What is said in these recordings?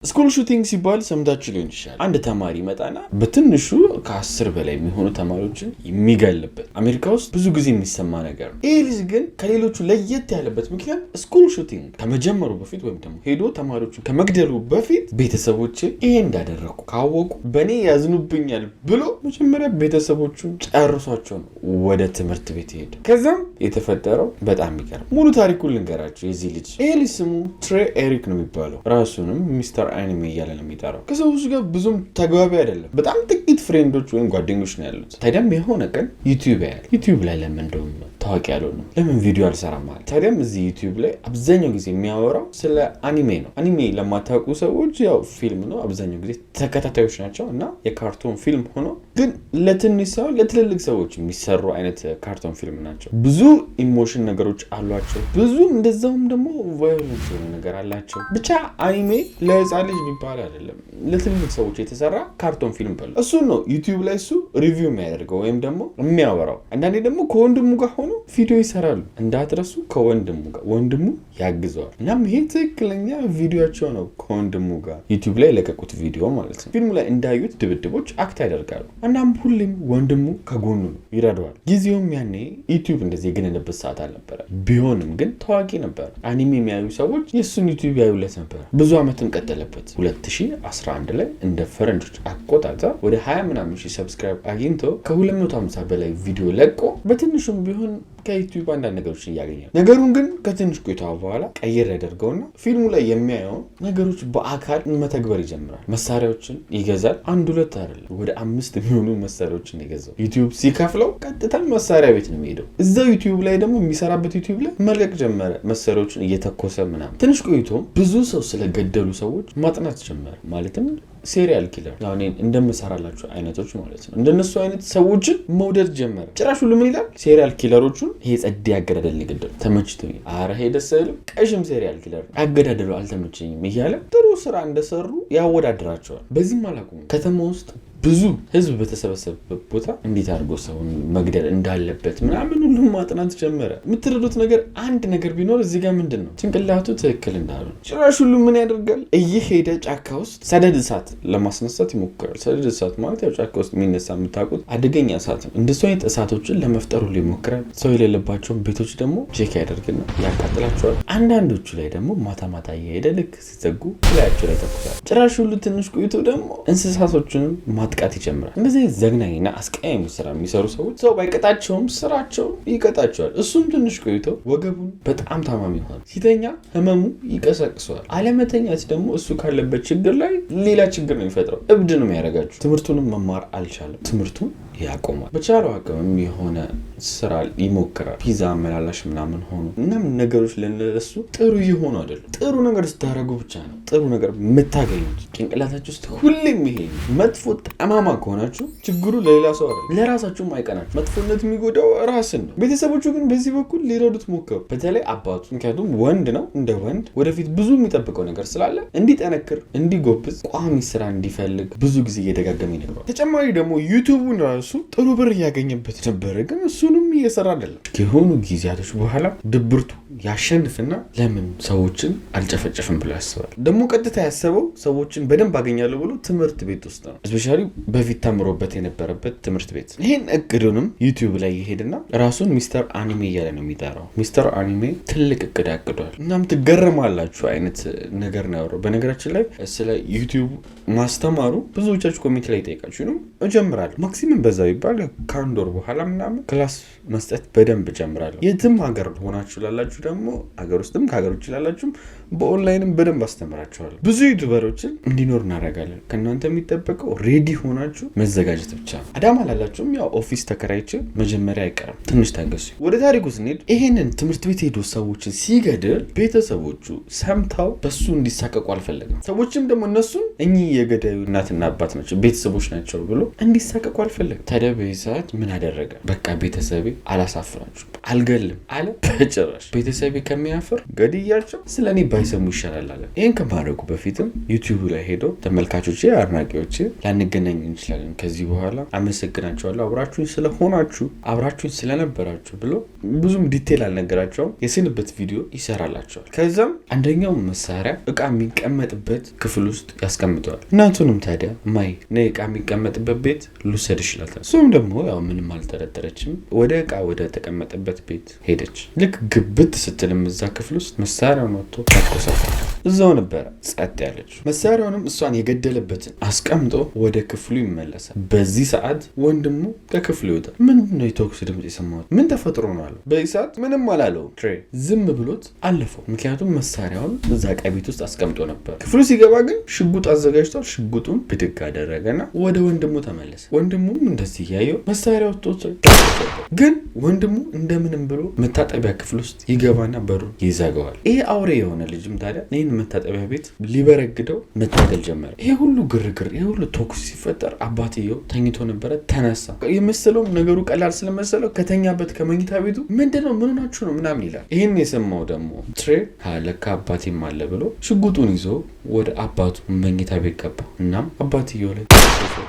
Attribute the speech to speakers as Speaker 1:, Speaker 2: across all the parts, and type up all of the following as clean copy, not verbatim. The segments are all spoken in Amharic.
Speaker 1: ስኩል ሹቲንግ ሲባል ሰምታችሁ ሊሆን ይችላል። አንድ ተማሪ መጣና በትንሹ ከ10 በላይ የሚሆኑ ተማሪዎችን የሚገልበት አሜሪካ ውስጥ ብዙ ጊዜ የሚሰማ ነገር ነው። ይህ ልጅ ግን ከሌሎቹ ለየት ያለበት ምክንያት ስኩል ሹቲንግ ከመጀመሩ በፊት ወይም ደግሞ ሄዶ ተማሪዎቹን ከመግደሉ በፊት ቤተሰቦቼ ይሄ እንዳደረኩ ካወቁ በእኔ ያዝኑብኛል ብሎ መጀመሪያ ቤተሰቦቹን ጨርሷቸው ነው ወደ ትምህርት ቤት ሄደ። ከዛም የተፈጠረው በጣም ይገርም። ሙሉ ታሪኩን ልንገራቸው። የዚህ ልጅ ይሄ ልጅ ስሙ ትሬ ኤሪክ ነው የሚባለው። ራሱንም ሚስተር አኒሜ እያለ ነው የሚጠራው። ከሰዎች ጋር ብዙም ተግባቢ አይደለም። በጣም ጥቂት ፍሬንዶች ወይም ጓደኞች ነው ያሉት። ታዲያም የሆነ ቀን ዩቲዩብ ያያል። ዩቲዩብ ላይ ለምን እንደውም ታዋቂ ያልሆነም ለምን ቪዲዮ አልሰራም ማለት። ታዲያም እዚህ ዩቲዩብ ላይ አብዛኛው ጊዜ የሚያወራው ስለ አኒሜ ነው። አኒሜ ለማታውቁ ሰዎች ያው ፊልም ነው። አብዛኛው ጊዜ ተከታታዮች ናቸው እና የካርቶን ፊልም ሆኖ ግን ለትንሽ ሰው ለትልልቅ ሰዎች የሚሰሩ አይነት ካርቶን ፊልም ናቸው። ብዙ ኢሞሽን ነገሮች አሏቸው። ብዙ እንደዛውም ደግሞ ቫዮለንስ የሆነ ነገር አላቸው። ብቻ አኒሜ ለህፃን ልጅ የሚባል አይደለም፣ ለትልልቅ ሰዎች የተሰራ ካርቶን ፊልም በሉ። እሱን ነው ዩቲዩብ ላይ እሱ ሪቪው የሚያደርገው ወይም ደግሞ የሚያወራው። አንዳንዴ ደግሞ ከወንድሙ ጋር ሆኖ ቪዲዮ ይሰራሉ። እንዳትረሱ ከወንድሙ ጋር፣ ወንድሙ ያግዘዋል። እናም ይሄ ትክክለኛ ቪዲዮቸው ነው። ከወንድሙ ጋር ዩቲዩብ ላይ የለቀቁት ቪዲዮ ማለት ነው። ፊልሙ ላይ እንዳዩት ድብድቦች አክት ያደርጋሉ። እናም ሁሌም ወንድሙ ከጎኑ ነው፣ ይረዳዋል። ጊዜውም ያኔ ዩቲዩብ እንደዚህ የገነነበት ሰዓት አልነበረ። ቢሆንም ግን ታዋቂ ነበር። አኒሜ የሚያዩ ሰዎች የእሱን ዩቲዩብ ያዩለት ነበር። ብዙ ዓመትም ቀጠለበት። 2011 ላይ እንደ ፈረንጆች አቆጣጠር ወደ 20 ምናምን ሺህ ሰብስክራይብ አግኝቶ ከ250 በላይ ቪዲዮ ለቆ በትንሹም ቢሆን ከዩቲዩብ አንዳንድ ነገሮችን እያገኛል። ነገሩን ግን ከትንሽ ቆይታ በኋላ ቀይር ያደርገውና ፊልሙ ላይ የሚያየውን ነገሮች በአካል መተግበር ይጀምራል። መሳሪያዎችን ይገዛል። 1-2 አይደለም ወደ 5 የሚሆኑ መሳሪያዎችን ይገዛል። ዩቲዩብ ሲከፍለው ቀጥታ መሳሪያ ቤት ነው የሚሄደው። እዛው ዩቲዩብ ላይ ደግሞ የሚሰራበት ዩቲዩብ ላይ መልቀቅ ጀመረ፣ መሳሪያዎችን እየተኮሰ ምናምን። ትንሽ ቆይቶ ብዙ ሰው ስለገደሉ ሰዎች ማጥናት ጀመረ። ማለትም ሴሪያል ኪለር አሁን እንደምሰራላችሁ አይነቶች ማለት ነው። እንደነሱ አይነት ሰዎችን መውደድ ጀመረ። ጭራሽ ሁሉ ምን ይላል? ሴሪያል ኪለሮቹን ይሄ ጸድ ያገዳደል ይገደል ተመችቶኝ፣ አረ ሄደ ሰልም ቀሽም ሴሪያል ኪለር አገዳደሉ አልተመቸኝም እያለ ጥሩ ስራ እንደሰሩ ያወዳድራቸዋል። በዚህም አላቁም። ከተማ ውስጥ ብዙ ህዝብ በተሰበሰበበት ቦታ እንዴት አድርጎ ሰውን መግደል እንዳለበት ምናምን ሁሉም ማጥናት ጀመረ። የምትረዱት ነገር አንድ ነገር ቢኖር እዚህ ጋር ምንድን ነው? ጭንቅላቱ ትክክል እንዳልሆነ። ጭራሽ ሁሉ ምን ያደርጋል? እየሄደ ጫካ ውስጥ ሰደድ እሳት ለማስነሳት ይሞክራል። ሰደድ እሳት ማለት ያው ጫካ ውስጥ የሚነሳ የምታውቁት አደገኛ እሳት ነው። እንደሱ አይነት እሳቶችን ለመፍጠር ሁሉ ይሞክራል። ሰው የሌለባቸውን ቤቶች ደግሞ ቼክ ያደርግና ያቃጥላቸዋል። አንዳንዶቹ ላይ ደግሞ ማታ ማታ እየሄደ ልክ ሲዘጉ ላያቸው ላይ ተኩሳል። ጭራሽ ሁሉ ትንሽ ቆይቶ ደግሞ እንስሳቶችንም ማጥቃት ይጀምራል። እንደዚህ ዘግናኝና አስቀያሚ ስራ የሚሰሩ ሰዎች ሰው ባይቀጣቸውም ስራቸው ይቀጣቸዋል። እሱም ትንሽ ቆይቶ ወገቡን በጣም ታማሚ ይሆናል። ሲተኛ ህመሙ ይቀሰቅሰዋል። አለመተኛት ደግሞ እሱ ካለበት ችግር ላይ ሌላ ችግር ነው የሚፈጥረው። እብድ ነው የሚያደርጋችሁ። ትምህርቱንም መማር አልቻለም። ትምህርቱን ያቆማል። በቻለው አቅምም የሆነ ስራ ይሞክራል። ፒዛ አመላላሽ ምናምን ሆኑ እናም ነገሮች ለነሱ ጥሩ የሆኑ አይደሉም። ጥሩ ነገር ስታደርጉ ብቻ ነው ጥሩ ነገር የምታገኙት። ጭንቅላታችሁ ውስጥ ሁሌም ይሄ መጥፎ ጠማማ ከሆናችሁ ችግሩ ለሌላ ሰው አይደለም፣ ለራሳችሁም አይቀናችሁ። መጥፎነት የሚጎዳው ራስን ነው። ቤተሰቦቹ ግን በዚህ በኩል ሊረዱት ሞከሩ። በተለይ አባቱ፣ ምክንያቱም ወንድ ነው። እንደ ወንድ ወደፊት ብዙ የሚጠብቀው ነገር ስላለ እንዲጠነክር፣ እንዲጎብዝ፣ ቋሚ ስራ እንዲፈልግ ብዙ ጊዜ እየደጋገመ ይነግረዋል። ተጨማሪ ደግሞ ዩቲዩቡን ራሱ ጥሩ ብር እያገኘበት ነበረ፣ ግን እሱንም እየሰራ አይደለም። ከሆኑ ጊዜያቶች በኋላ ድብርቱ ያሸንፍና ለምን ሰዎችን አልጨፈጨፍም ብሎ ያስባል። ደግሞ ቀጥታ ያሰበው ሰዎችን በደንብ አገኛለሁ ብሎ ትምህርት ቤት ውስጥ ነው። እስፔሻሊ በፊት ተምሮበት የነበረበት ትምህርት ቤት። ይህን እቅዱንም ዩቲዩብ ላይ ይሄድና ራሱን ሚስተር አኒሜ እያለ ነው የሚጠራው። ሚስተር አኒሜ ትልቅ እቅድ አቅዷል። እናም ትገረማላችሁ አይነት ነገር ነው ያወራው። በነገራችን ላይ ስለ ዩቲዩብ ማስተማሩ ብዙዎቻችሁ ኮሜንት ላይ ጠይቃችሁ ነው እጀምራለሁ። ማክሲመም በዛ ይባል ከአንድ ወር በኋላ ምናምን ክላስ መስጠት በደንብ እጀምራለሁ። የትም ሀገር ሆናችሁ ላላችሁ ደግሞ ሀገር ውስጥም ከሀገር ውጭ ላላችሁም በኦንላይንም በደንብ አስተምራችኋለሁ። ብዙ ዩቲዩበሮችን እንዲኖር እናደርጋለን። ከእናንተ የሚጠበቀው ሬዲ ሆናችሁ መዘጋጀት ብቻ ነው። አዳማ ላላችሁም ያው ኦፊስ ተከራይቼ መጀመሪያ አይቀርም፣ ትንሽ ታገሱ። ወደ ታሪኩ ስንሄድ ይሄንን ትምህርት ቤት ሄዶ ሰዎችን ሲገድል ቤተሰቦቹ ሰምተው በሱ እንዲሳቀቁ አልፈለግም። ሰዎችም ደግሞ እነሱን እኚህ የገዳዩ እናትና አባት ናቸው ቤተሰቦች ናቸው ብሎ እንዲሳቀቁ አልፈለግም። ታዲያ በዚህ ሰዓት ምን አደረገ? በቃ ቤተሰቤ አላሳፍራችሁም፣ አልገልም አለ። በጭራሽ ቤተሰቤ ከሚያፍር ገድያቸው ስለኔ ባይሰሙ ይሻላል አለ። ይሄን ከማድረጉ በፊትም ዩቲዩብ ላይ ሄዶ ተመልካቾቼ፣ አድናቂዎቼ ላንገናኝ እንችላለን ከዚህ በኋላ አመሰግናቸዋለሁ አብራችሁኝ ስለሆናችሁ አብራችሁኝ ስለነበራችሁ ብሎ ብዙም ዲቴል አልነገራቸውም። የስንበት ቪዲዮ ይሰራላቸዋል። ከዛም አንደኛው መሳሪያ እቃ የሚቀመጥበት ክፍል ውስጥ ያስቀምጠዋል። እናቱንም ታዲያ ማይ ነይ እቃ የሚቀመጥበት ቤት ልውሰድሽ ይላታል። እሱም ደግሞ ያው ምንም አልጠረጠረችም። ወደ እቃ ወደ ተቀመጠበት ቤት ሄደች። ልክ ግብት ስትልም እዛ ክፍል ውስጥ መሳሪያውን ወጥቶ ተኮሳት። እዛው ነበረ ጸጥ ያለች። መሳሪያውንም እሷን የገደለበትን አስቀምጦ ወደ ክፍሉ ይመለሳል። በዚህ ሰዓት ወንድሙ ከክፍሉ ይወጣል። ምንድነው የተኩስ ድምጽ የሰማሁት? ምን ተፈጥሮ ነው አለው። በዚህ ሰዓት ምንም አላለውም። ትሬ ዝም ብሎት አለፈው። ምክንያቱም መሳሪያውን እዛ ዕቃ ቤት ውስጥ አስቀምጦ ነበር። ክፍሉ ሲገባ ግን ሽጉጥ አዘጋጅቷል። ሽጉጡን ብድግ አደረገና ወደ ወንድሙ ተመለሰ። ወንድሙም እንደዚህ እያየው መሳሪያው ወጥቶ ግን ወንድሙ እንደምንም ብሎ መታጠቢያ ክፍል ውስጥ ይገባና በሩን ይዘጋዋል። ይሄ አውሬ የሆነ ልጅም ታዲያ ይህን መታጠቢያ ቤት ሊበረግደው መታገል ጀመረ። ይሄ ሁሉ ግርግር፣ ይሄ ሁሉ ተኩስ ሲፈጠር አባትየው ተኝቶ ነበረ። ተነሳ። የመሰለውም ነገሩ ቀላል ስለመሰለው ከተኛበት ከመኝታ ቤቱ ምንድነው ምን ሆናችሁ ነው ምናምን ይላል። ይህን የሰማው ደግሞ ትሬ ለካ አባቴም አለ ብሎ ሽጉጡን ይዞ ወደ አባቱ መኝታ ቤት ገባ። እናም አባትየው ላይ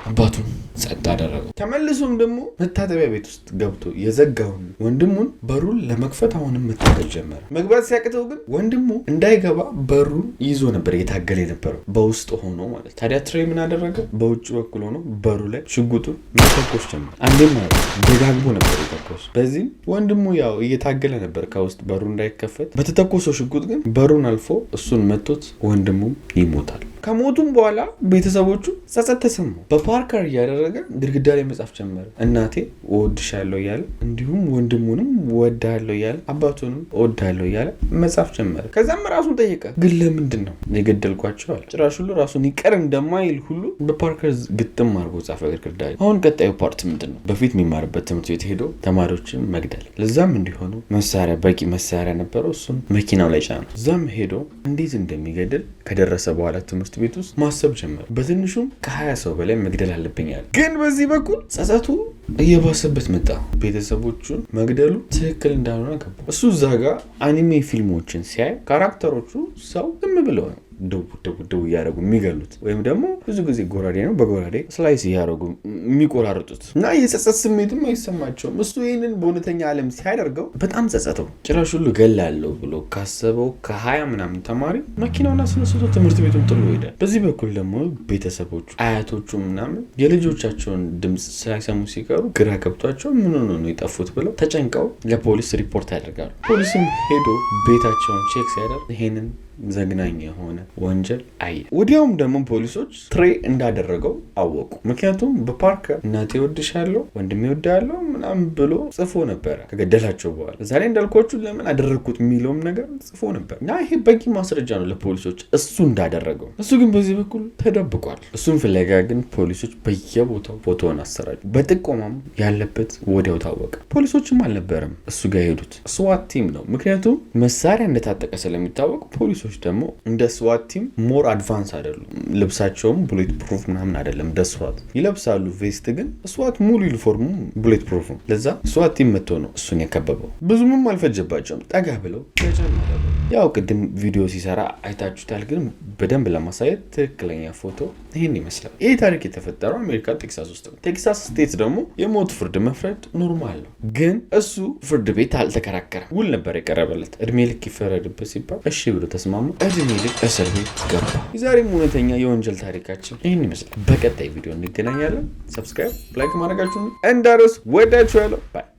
Speaker 1: አባቱን ጸጥ አደረገው። ተመልሶም ደግሞ መታጠቢያ ቤት ውስጥ ገብቶ የዘጋውን ወንድሙን በሩን ለመክፈት አሁንም መታገል ጀመረ። መግባት ሲያቅተው ግን ወንድሙ እንዳይገባ በሩን ይዞ ነበር እየታገለ የነበረው በውስጥ ሆኖ ማለት። ታዲያ ትሬ ምን አደረገ? በውጭ በኩል ሆኖ በሩ ላይ ሽጉጡን መተኮስ ጀመረ። አንዴም ማለት ደጋግሞ ነበር የተኮሰ። በዚህም ወንድሙ ያው እየታገለ ነበር ከውስጥ በሩ እንዳይከፈት። በተተኮሰው ሽጉጥ ግን በሩን አልፎ እሱን መቶት ወንድሙም ይሞታል። ከሞቱም በኋላ ቤተሰቦቹ ጸጸት ተሰማው። በፓርከር እያደረገ ግድግዳ ላይ መጻፍ ጀመረ። እናቴ እወድሻለሁ እያለ እንዲሁም ወንድሙንም እወድሃለሁ እያለ አባቱንም እወድሃለሁ እያለ መጻፍ ጀመረ። ከዛም ራሱን ጠየቀ፣ ግን ለምንድን ነው የገደልኳቸው አለ። ጭራሽ ሁሉ ራሱን ይቀር እንደማይል ሁሉ በፓርከር ግጥም አድርጎ ጻፈ ግድግዳ ላይ። አሁን ቀጣዩ ፓርት ምንድን ነው? በፊት የሚማርበት ትምህርት ቤት ሄዶ ተማሪዎችን መግደል። ለዛም እንዲሆኑ መሳሪያ በቂ መሳሪያ ነበረው። እሱን መኪናው ላይ ጫነው። እዛም ሄዶ እንዴት እንደሚገድል ከደረሰ በኋላ ትምህርት ቤት ውስጥ ማሰብ ጀመረ። በትንሹም ከ20 ሰው በላይ መግደል አለብኛል። ግን በዚህ በኩል ጸጸቱ እየባሰበት መጣ። ቤተሰቦቹን መግደሉ ትክክል እንዳልሆነ ገባ። እሱ እዛ ጋር አኒሜ ፊልሞችን ሲያይ ካራክተሮቹ ሰው ዝም ብለው ነው ደው እያደረጉ የሚገሉት ወይም ደግሞ ብዙ ጊዜ ጎራዴ ነው በጎራዴ ስላይስ እያደረጉ የሚቆራርጡት እና የጸጸት ስሜትም አይሰማቸውም። እሱ ይህንን በእውነተኛ ዓለም ሲያደርገው በጣም ጸጸተው። ጭራሽ ሁሉ ገላለሁ ብሎ ካሰበው ከ20 ምናምን ተማሪ መኪናውን አስነስቶ ትምህርት ቤቱን ጥሎ ሄዳል። በዚህ በኩል ደግሞ ቤተሰቦቹ አያቶቹ ምናምን የልጆቻቸውን ድምፅ ሳይሰሙ ሲቀሩ ግራ ገብቷቸው ምን ሆኖ ነው የጠፉት ብለው ተጨንቀው ለፖሊስ ሪፖርት ያደርጋሉ። ፖሊስም ሄዶ ቤታቸውን ቼክ ሲያደርግ ይሄንን ዘግናኝ የሆነ ወንጀል አየ። ወዲያውም ደግሞ ፖሊሶች ትሬ እንዳደረገው አወቁ። ምክንያቱም በፓርከር እናቴ እወድሻለሁ ወንድሜ እወድሃለሁ ምናምን ብሎ ጽፎ ነበረ ከገደላቸው በኋላ። ዛሬ እንዳልኳችሁ ለምን አደረግኩት የሚለውም ነገር ጽፎ ነበር እና ይሄ በቂ ማስረጃ ነው ለፖሊሶች እሱ እንዳደረገው። እሱ ግን በዚህ በኩል ተደብቋል። እሱን ፍለጋ ግን ፖሊሶች በየቦታው ፎቶውን አሰራጩ። በጥቆማም ያለበት ወዲያው ታወቀ። ፖሊሶችም አልነበረም እሱ ጋር ሄዱት። ስዋት ቲም ነው። ምክንያቱም መሳሪያ እንደታጠቀ ስለሚታወቅ ፖሊሶች ደግሞ እንደ ስዋት ቲም ሞር አድቫንስ አይደሉም። ልብሳቸውም ቡሌት ፕሩፍ ምናምን አይደለም። እንደ ስዋት ይለብሳሉ ቬስት፣ ግን ስዋት ሙሉ ዩኒፎርሙ ቡሌት ፕሩፍ ነው። ለዛ ስዋት ቲም መጥቶ ነው እሱን የከበበው። ብዙም አልፈጀባቸውም። ጠጋ ብለው ያው ቅድም ቪዲዮ ሲሰራ አይታችሁታል፣ ግን በደንብ ለማሳየት ትክክለኛ ፎቶ ይህን ይመስላል። ይህ ታሪክ የተፈጠረው አሜሪካ ቴክሳስ ውስጥ ነው። ቴክሳስ ስቴት ደግሞ የሞት ፍርድ መፍረድ ኖርማል ነው። ግን እሱ ፍርድ ቤት አልተከራከረም። ውል ነበር የቀረበለት። እድሜ ልክ ይፈረድበት ሲባል እሺ ብሎ ተስማሙ። እድሜ ልክ እስር ቤት ገባ። የዛሬም እውነተኛ የወንጀል ታሪካችን ይህን ይመስላል። በቀጣይ ቪዲዮ እንገናኛለን። ሰብስክራይብ፣ ላይክ ማድረጋችሁን እንዳትረሱ። ወዳችኋለሁ። ባይ